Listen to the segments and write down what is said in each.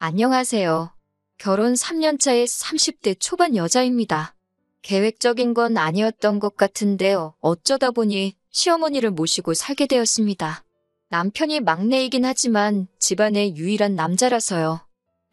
안녕하세요. 결혼 3년 차의 30대 초반 여자입니다. 계획적인 건 아니었던 것 같은데요. 어쩌다 보니 시어머니를 모시고 살게 되었습니다. 남편이 막내이긴 하지만 집안의 유일한 남자라서요.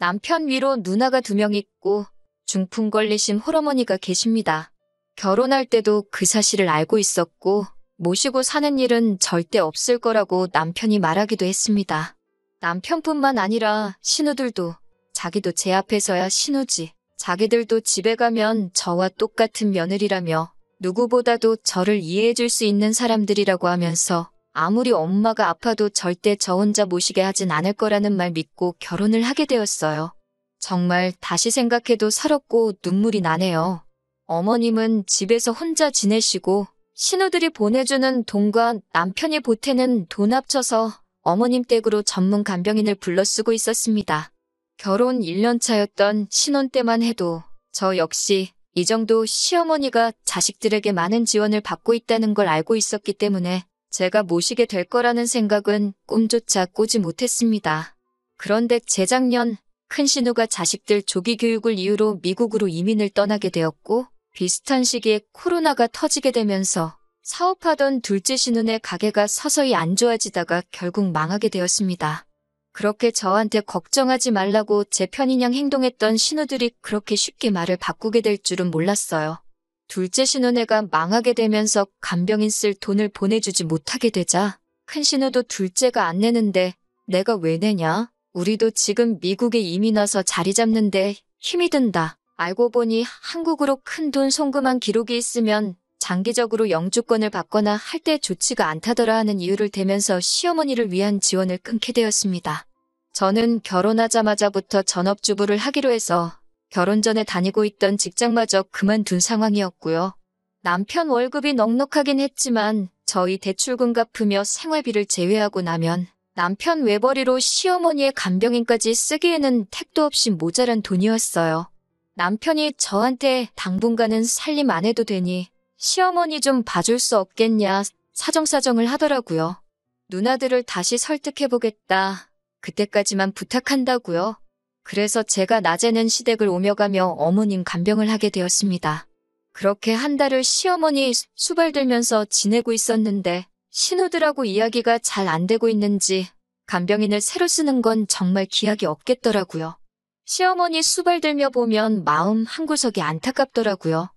남편 위로 누나가 2명 있고 중풍 걸리신 홀어머니가 계십니다. 결혼할 때도 그 사실을 알고 있었고 모시고 사는 일은 절대 없을 거라고 남편이 말하기도 했습니다. 남편뿐만 아니라 신우들도 자기도 제 앞에서야 신우지. 자기들도 집에 가면 저와 똑같은 며느리라며 누구보다도 저를 이해해줄 수 있는 사람들이라고 하면서 아무리 엄마가 아파도 절대 저 혼자 모시게 하진 않을 거라는 말 믿고 결혼을 하게 되었어요. 정말 다시 생각해도 서럽고 눈물이 나네요. 어머님은 집에서 혼자 지내시고 신우들이 보내주는 돈과 남편이 보태는 돈 합쳐서 어머님 댁으로 전문 간병인을 불러 쓰고 있었습니다. 결혼 1년 차였던 신혼 때만 해도 저 역시 이 정도 시어머니가 자식들에게 많은 지원을 받고 있다는 걸 알고 있었기 때문에 제가 모시게 될 거라는 생각은 꿈조차 꾸지 못했습니다. 그런데 재작년 큰 신우가 자식들 조기 교육을 이유로 미국으로 이민을 떠나게 되었고 비슷한 시기에 코로나가 터지게 되면서 사업하던 둘째 신우네 가게가 서서히 안 좋아지다가 결국 망하게 되었습니다. 그렇게 저한테 걱정하지 말라고 제 편인양 행동했던 신우들이 그렇게 쉽게 말을 바꾸게 될 줄은 몰랐어요. 둘째 신우네가 망하게 되면서 간병인 쓸 돈을 보내주지 못하게 되자 큰 신우도 둘째가 안 내는데 내가 왜 내냐? 우리도 지금 미국에 이민 와서 자리 잡는데 힘이 든다. 알고 보니 한국으로 큰 돈 송금한 기록이 있으면 장기적으로 영주권을 받거나 할 때 좋지가 않다더라 하는 이유를 대면서 시어머니를 위한 지원을 끊게 되었습니다. 저는 결혼하자마자부터 전업주부를 하기로 해서 결혼 전에 다니고 있던 직장마저 그만둔 상황이었고요. 남편 월급이 넉넉하긴 했지만 저희 대출금 갚으며 생활비를 제외하고 나면 남편 외벌이로 시어머니의 간병인까지 쓰기에는 택도 없이 모자란 돈이었어요. 남편이 저한테 당분간은 살림 안 해도 되니 시어머니 좀 봐줄 수 없겠냐 사정사정을 하더라고요. 누나들을 다시 설득해보겠다. 그때까지만 부탁한다고요. 그래서 제가 낮에는 시댁을 오며 가며 어머님 간병을 하게 되었습니다. 그렇게 한 달을 시어머니 수발들면서 지내고 있었는데 신우들하고 이야기가 잘 안 되고 있는지 간병인을 새로 쓰는 건 정말 기약이 없겠더라고요. 시어머니 수발들며 보면 마음 한구석이 안타깝더라고요.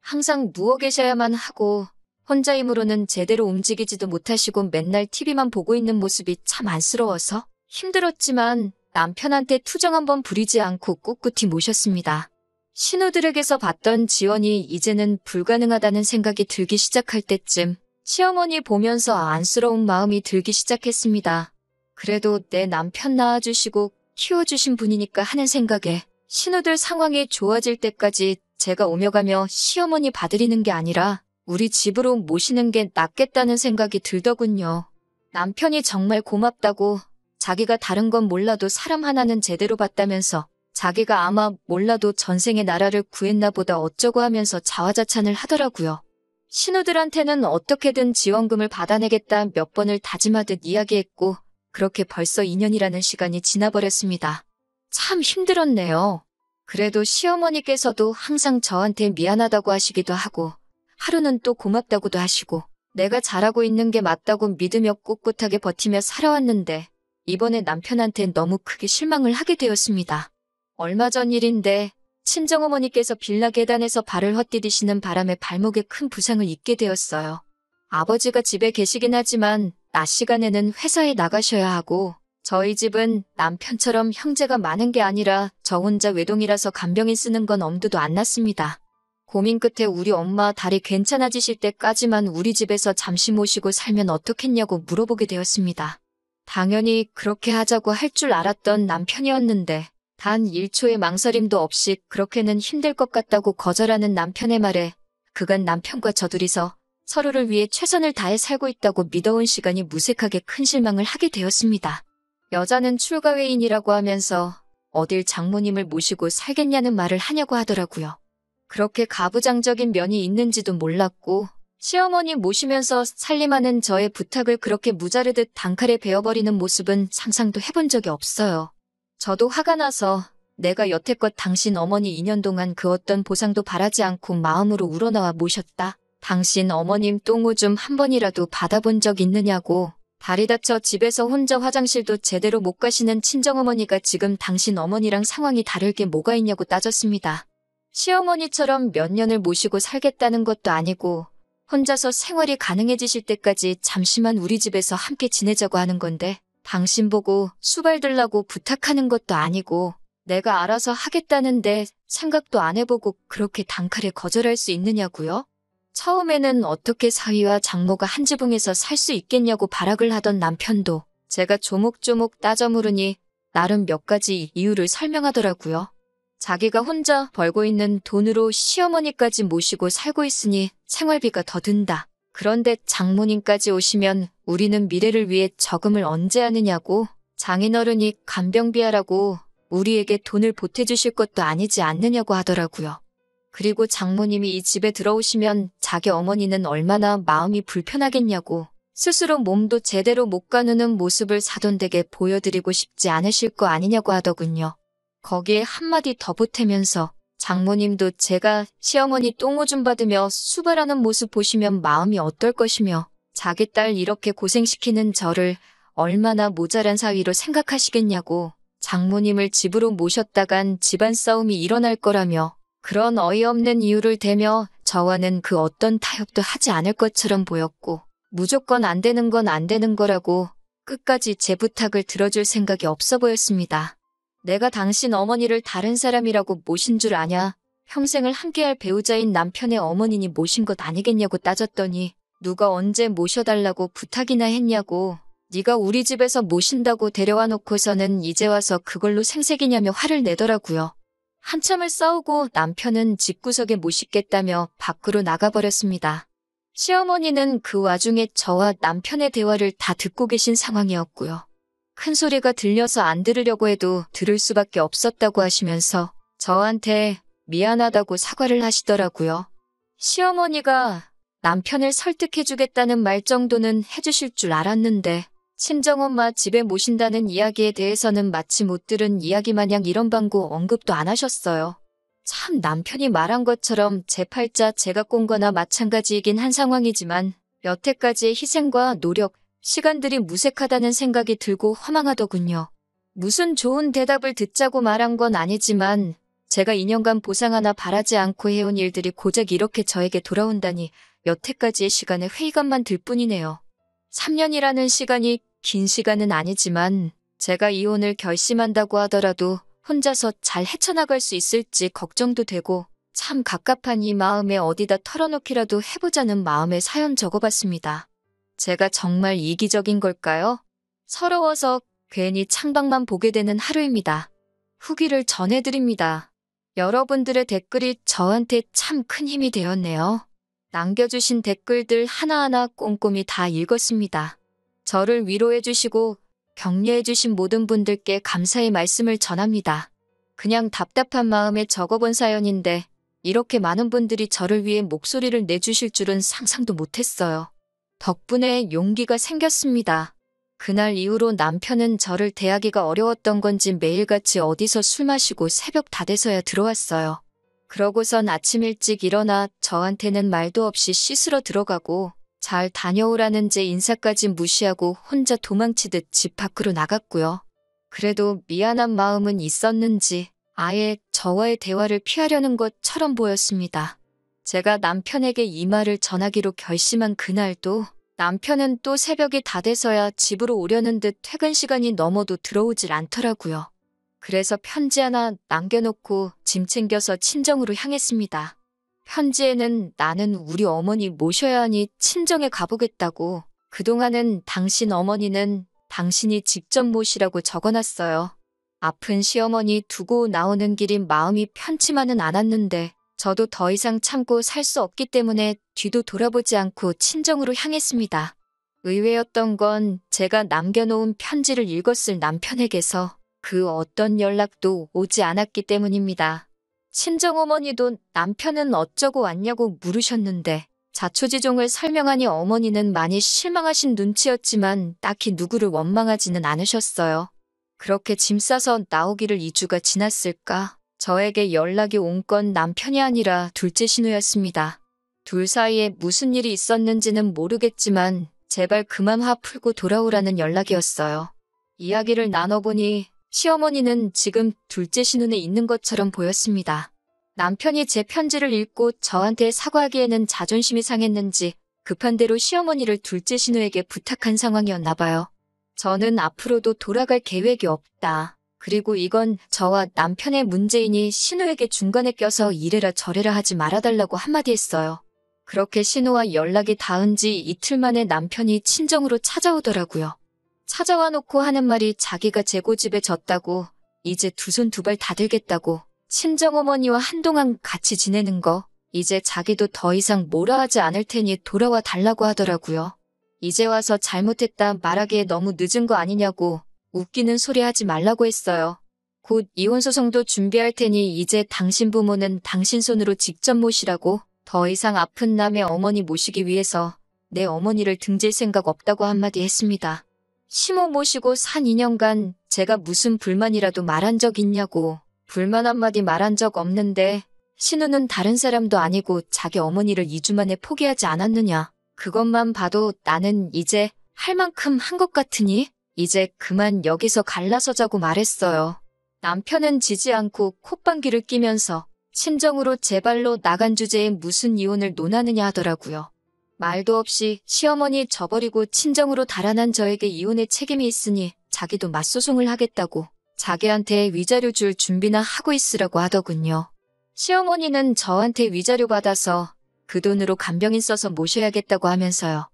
항상 누워 계셔야만 하고 혼자 힘으로는 제대로 움직이지도 못하시고 맨날 TV만 보고 있는 모습이 참 안쓰러워서 힘들었지만 남편한테 투정 한번 부리지 않고 꿋꿋이 모셨습니다. 신우들에게서 받던 지원이 이제는 불가능하다는 생각이 들기 시작할 때쯤 시어머니 보면서 안쓰러운 마음이 들기 시작했습니다. 그래도 내 남편 낳아주시고 키워주신 분이니까 하는 생각에 신우들 상황이 좋아질 때까지 제가 오며 가며 시어머니 봐드리는 게 아니라 우리 집으로 모시는 게 낫겠다는 생각이 들더군요. 남편이 정말 고맙다고 자기가 다른 건 몰라도 사람 하나는 제대로 봤다면서 자기가 아마 몰라도 전생에 나라를 구했나 보다 어쩌고 하면서 자화자찬을 하더라고요. 신우들한테는 어떻게든 지원금을 받아내겠다 몇 번을 다짐하듯 이야기했고 그렇게 벌써 2년이라는 시간이 지나버렸습니다. 참 힘들었네요. 그래도 시어머니께서도 항상 저한테 미안하다고 하시기도 하고 하루는 또 고맙다고도 하시고 내가 잘하고 있는 게 맞다고 믿으며 꿋꿋하게 버티며 살아왔는데 이번에 남편한테 너무 크게 실망을 하게 되었습니다. 얼마 전 일인데 친정어머니께서 빌라 계단에서 발을 헛디디시는 바람에 발목에 큰 부상을 입게 되었어요. 아버지가 집에 계시긴 하지만 낮 시간에는 회사에 나가셔야 하고 저희 집은 남편처럼 형제가 많은 게 아니라 저 혼자 외동이라서 간병인 쓰는 건 엄두도 안 났습니다. 고민 끝에 우리 엄마 다리 괜찮아지실 때까지만 우리 집에서 잠시 모시고 살면 어떻겠냐고 물어보게 되었습니다. 당연히 그렇게 하자고 할 줄 알았던 남편이었는데 단 1초의 망설임도 없이 그렇게는 힘들 것 같다고 거절하는 남편의 말에 그간 남편과 저 둘이서 서로를 위해 최선을 다해 살고 있다고 믿어온 시간이 무색하게 큰 실망을 하게 되었습니다. 여자는 출가회인이라고 하면서 어딜 장모님을 모시고 살겠냐는 말을 하냐고 하더라고요. 그렇게 가부장적인 면이 있는지도 몰랐고 시어머니 모시면서 살림하는 저의 부탁을 그렇게 무자르듯 단칼에 베어버리는 모습은 상상도 해본 적이 없어요. 저도 화가 나서 내가 여태껏 당신 어머니 2년 동안 그 어떤 보상도 바라지 않고 마음으로 우러나와 모셨다. 당신 어머님 똥오줌 한 번이라도 받아본 적 있느냐고. 다리 다쳐 집에서 혼자 화장실도 제대로 못 가시는 친정어머니가 지금 당신 어머니랑 상황이 다를 게 뭐가 있냐고 따졌습니다. 시어머니처럼 몇 년을 모시고 살겠다는 것도 아니고 혼자서 생활이 가능해지실 때까지 잠시만 우리 집에서 함께 지내자고 하는 건데 당신 보고 수발 들라고 부탁하는 것도 아니고 내가 알아서 하겠다는데 생각도 안 해보고 그렇게 단칼에 거절할 수 있느냐고요? 처음에는 어떻게 사위와 장모가 한 지붕에서 살 수 있겠냐고 발악을 하던 남편도 제가 조목조목 따져 물으니 나름 몇 가지 이유를 설명하더라고요. 자기가 혼자 벌고 있는 돈으로 시어머니까지 모시고 살고 있으니 생활비가 더 든다. 그런데 장모님까지 오시면 우리는 미래를 위해 저금을 언제 하느냐고. 장인어른이 간병비하라고 우리에게 돈을 보태주실 것도 아니지 않느냐고 하더라고요. 그리고 장모님이 이 집에 들어오시면 자기 어머니는 얼마나 마음이 불편하겠냐고. 스스로 몸도 제대로 못 가누는 모습을 사돈댁에 보여드리고 싶지 않으실 거 아니냐고 하더군요. 거기에 한마디 더 보태면서 장모님도 제가 시어머니 똥오줌 받으며 수발하는 모습 보시면 마음이 어떨 것이며 자기 딸 이렇게 고생시키는 저를 얼마나 모자란 사위로 생각하시겠냐고. 장모님을 집으로 모셨다간 집안 싸움이 일어날 거라며 그런 어이없는 이유를 대며 저와는 그 어떤 타협도 하지 않을 것처럼 보였고 무조건 안 되는 건 안 되는 거라고 끝까지 제 부탁을 들어줄 생각이 없어 보였습니다. 내가 당신 어머니를 다른 사람이라고 모신 줄 아냐? 평생을 함께할 배우자인 남편의 어머니니 모신 것 아니겠냐고 따졌더니 누가 언제 모셔달라고 부탁이나 했냐고. 네가 우리 집에서 모신다고 데려와 놓고서는 이제 와서 그걸로 생색이냐며 화를 내더라고요. 한참을 싸우고 남편은 집구석에 못 싣겠다며 밖으로 나가버렸습니다. 시어머니는 그 와중에 저와 남편의 대화를 다 듣고 계신 상황이었고요. 큰 소리가 들려서 안 들으려고 해도 들을 수밖에 없었다고 하시면서 저한테 미안하다고 사과를 하시더라고요. 시어머니가 남편을 설득해주겠다는 말 정도는 해주실 줄 알았는데 친정엄마 집에 모신다는 이야기에 대해서는 마치 못 들은 이야기 마냥 이런 방구 언급도 안 하셨어요. 참 남편이 말한 것처럼 제 팔자 제가 꼰 거나 마찬가지이긴 한 상황이지만 여태까지의 희생과 노력, 시간들이 무색하다는 생각이 들고 허망하더군요. 무슨 좋은 대답을 듣자고 말한 건 아니지만 제가 2년간 보상 하나 바라지 않고 해온 일들이 고작 이렇게 저에게 돌아온다니 여태까지의 시간에 회의감만 들 뿐이네요. 3년이라는 시간이 긴 시간은 아니지만 제가 이혼을 결심한다고 하더라도 혼자서 잘 헤쳐나갈 수 있을지 걱정도 되고 참 갑갑한 이 마음에 어디다 털어놓기라도 해보자는 마음에 사연 적어봤습니다. 제가 정말 이기적인 걸까요? 서러워서 괜히 창밖만 보게 되는 하루입니다. 후기를 전해드립니다. 여러분들의 댓글이 저한테 참 큰 힘이 되었네요. 남겨주신 댓글들 하나하나 꼼꼼히 다 읽었습니다. 저를 위로해주시고 격려해주신 모든 분들께 감사의 말씀을 전합니다. 그냥 답답한 마음에 적어본 사연인데 이렇게 많은 분들이 저를 위해 목소리를 내주실 줄은 상상도 못했어요. 덕분에 용기가 생겼습니다. 그날 이후로 남편은 저를 대하기가 어려웠던 건지 매일같이 어디서 술 마시고 새벽 다 돼서야 들어왔어요. 그러고선 아침 일찍 일어나 저한테는 말도 없이 씻으러 들어가고 잘 다녀오라는 제 인사까지 무시하고 혼자 도망치듯 집 밖으로 나갔고요. 그래도 미안한 마음은 있었는지 아예 저와의 대화를 피하려는 것처럼 보였습니다. 제가 남편에게 이 말을 전하기로 결심한 그날도 남편은 또 새벽이 다 돼서야 집으로 오려는 듯 퇴근 시간이 넘어도 들어오질 않더라고요. 그래서 편지 하나 남겨놓고 짐 챙겨서 친정으로 향했습니다. 편지에는 나는 우리 어머니 모셔야 하니 친정에 가보겠다고 그동안은 당신 어머니는 당신이 직접 모시라고 적어놨어요. 아픈 시어머니 두고 나오는 길이 마음이 편치만은 않았는데 저도 더 이상 참고 살 수 없기 때문에 뒤도 돌아보지 않고 친정으로 향했습니다. 의외였던 건 제가 남겨놓은 편지를 읽었을 남편에게서 그 어떤 연락도 오지 않았기 때문입니다. 친정어머니도 남편은 어쩌고 왔냐고 물으셨는데 자초지종을 설명하니 어머니는 많이 실망하신 눈치였지만 딱히 누구를 원망하지는 않으셨어요. 그렇게 짐 싸서 나오기를 2주가 지났을까? 저에게 연락이 온 건 남편이 아니라 둘째 신우였습니다. 둘 사이에 무슨 일이 있었는지는 모르겠지만 제발 그만 화 풀고 돌아오라는 연락이었어요. 이야기를 나눠보니 시어머니는 지금 둘째 신운에 있는 것처럼 보였습니다. 남편이 제 편지를 읽고 저한테 사과하기에는 자존심이 상했는지 급한 대로 시어머니를 둘째 신우에게 부탁한 상황이었나 봐요. 저는 앞으로도 돌아갈 계획이 없다. 그리고 이건 저와 남편의 문제이니 신우에게 중간에 껴서 이래라 저래라 하지 말아달라고 한마디 했어요. 그렇게 신우와 연락이 닿은 지 이틀 만에 남편이 친정으로 찾아오더라고요. 찾아와 놓고 하는 말이 자기가 제 고집에 졌다고, 이제 두 손 두 발 다 들겠다고, 친정어머니와 한동안 같이 지내는 거, 이제 자기도 더 이상 뭐라 하지 않을 테니 돌아와 달라고 하더라고요. 이제 와서 잘못했다 말하기에 너무 늦은 거 아니냐고 웃기는 소리 하지 말라고 했어요. 곧 이혼소송도 준비할 테니 이제 당신 부모는 당신 손으로 직접 모시라고, 더 이상 아픈 남의 어머니 모시기 위해서 내 어머니를 등질 생각 없다고 한마디 했습니다. 시모 모시고 산 2년간 제가 무슨 불만이라도 말한 적 있냐고. 불만 한마디 말한 적 없는데 신우는 다른 사람도 아니고 자기 어머니를 2주 만에 포기하지 않았느냐. 그것만 봐도 나는 이제 할 만큼 한 것 같으니 이제 그만 여기서 갈라서자고 말했어요. 남편은 지지 않고 콧방귀를 뀌면서 친정으로 제 발로 나간 주제에 무슨 이혼을 논하느냐 하더라고요. 말도 없이 시어머니 저버리고 친정으로 달아난 저에게 이혼의 책임이 있으니 자기도 맞소송을 하겠다고 자기한테 위자료 줄 준비나 하고 있으라고 하더군요. 시어머니는 저한테 위자료 받아서 그 돈으로 간병인 써서 모셔야겠다고 하면서요.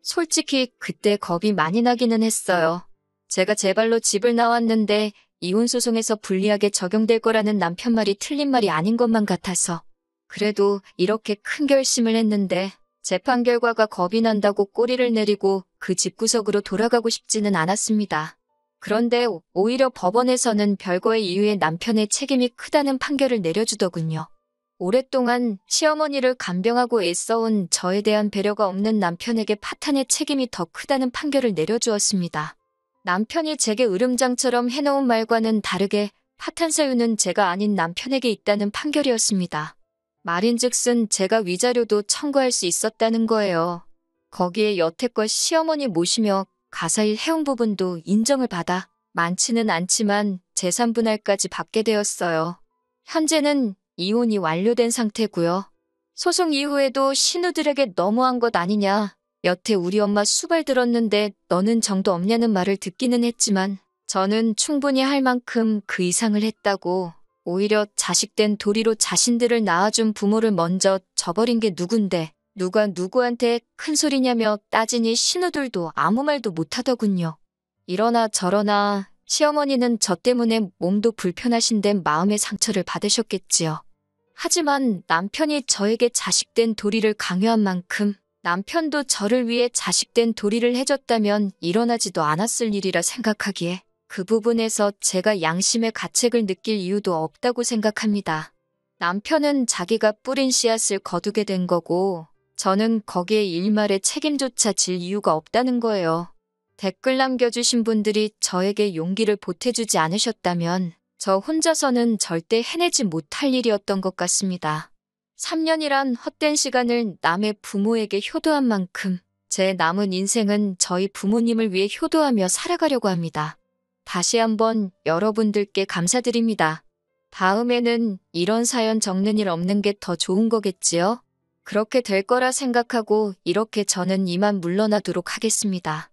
솔직히 그때 겁이 많이 나기는 했어요. 제가 제 발로 집을 나왔는데 이혼소송에서 불리하게 적용될 거라는 남편 말이 틀린 말이 아닌 것만 같아서. 그래도 이렇게 큰 결심을 했는데 재판 결과가 겁이 난다고 꼬리를 내리고 그 집구석으로 돌아가고 싶지는 않았습니다. 그런데 오히려 법원에서는 별거의 이유에 남편의 책임이 크다는 판결을 내려주더군요. 오랫동안 시어머니를 간병하고 애써온 저에 대한 배려가 없는 남편에게 파탄의 책임이 더 크다는 판결을 내려주었습니다. 남편이 제게 으름장처럼 해놓은 말과는 다르게 파탄 사유는 제가 아닌 남편에게 있다는 판결이었습니다. 말인즉슨 제가 위자료도 청구할 수 있었다는 거예요. 거기에 여태껏 시어머니 모시며 가사일 해온 부분도 인정을 받아 많지는 않지만 재산 분할까지 받게 되었어요. 현재는 이혼이 완료된 상태고요. 소송 이후에도 신우들에게 너무한 것 아니냐. 여태 우리 엄마 수발 들었는데 너는 정도 없냐는 말을 듣기는 했지만 저는 충분히 할 만큼 그 이상을 했다고. 오히려 자식된 도리로 자신들을 낳아준 부모를 먼저 저버린 게 누군데 누가 누구한테 큰 소리냐며 따지니 신우들도 아무 말도 못하더군요. 이러나 저러나 시어머니는 저 때문에 몸도 불편하신데 마음의 상처를 받으셨겠지요. 하지만 남편이 저에게 자식된 도리를 강요한 만큼 남편도 저를 위해 자식된 도리를 해줬다면 일어나지도 않았을 일이라 생각하기에 그 부분에서 제가 양심의 가책을 느낄 이유도 없다고 생각합니다. 남편은 자기가 뿌린 씨앗을 거두게 된 거고 저는 거기에 일말의 책임조차 질 이유가 없다는 거예요. 댓글 남겨주신 분들이 저에게 용기를 보태주지 않으셨다면 저 혼자서는 절대 해내지 못할 일이었던 것 같습니다. 3년이란 헛된 시간을 남의 부모에게 효도한 만큼 제 남은 인생은 저희 부모님을 위해 효도하며 살아가려고 합니다. 다시 한번 여러분들께 감사드립니다. 다음에는 이런 사연 적는 일 없는 게 더 좋은 거겠지요? 그렇게 될 거라 생각하고 이렇게 저는 이만 물러나도록 하겠습니다.